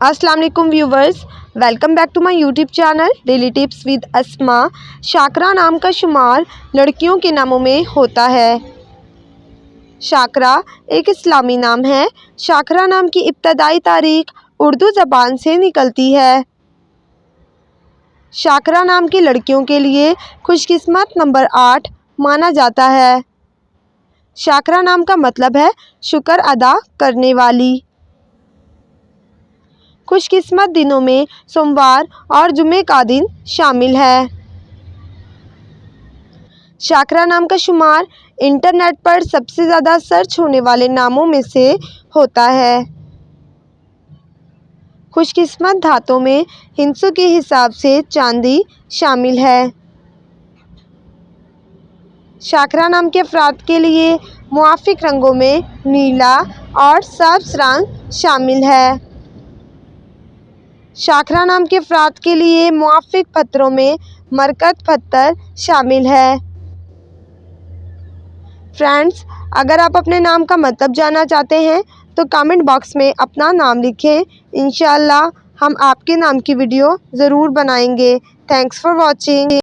अस्सलाम वालेकुम viewers, welcome back to my YouTube channel daily tips with Asma. शाकरा नाम का शुमार लड़कियों के नामों में होता है। शाकरा एक इस्लामी नाम है। शाकरा नाम की इब्तदाई तारीख उर्दू ज़बान से निकलती है। शाकरा नाम की लड़कियों के लिए खुशकिस्मत नंबर 8 माना जाता है। शाकरा नाम का मतलब है शुक्र अदा करने वाली। खुशकिस्मत दिनों में सोमवार और जुमे का दिन शामिल है। शाकरा नाम का शुमार इंटरनेट पर सबसे ज़्यादा सर्च होने वाले नामों में से होता है। खुशकिस्मत धातों में हिंसों के हिसाब से चांदी शामिल है। शाकरा नाम के अफराद के लिए मुआफिक रंगों में नीला और सब्ज़ रंग शामिल है। शाकरा नाम के अफराद के लिए मुआफिक पत्थरों में मरकत पत्थर शामिल है। फ्रेंड्स, अगर आप अपने नाम का मतलब जानना चाहते हैं तो कमेंट बॉक्स में अपना नाम लिखें। इंशाअल्लाह हम आपके नाम की वीडियो ज़रूर बनाएंगे। Thanks for watching.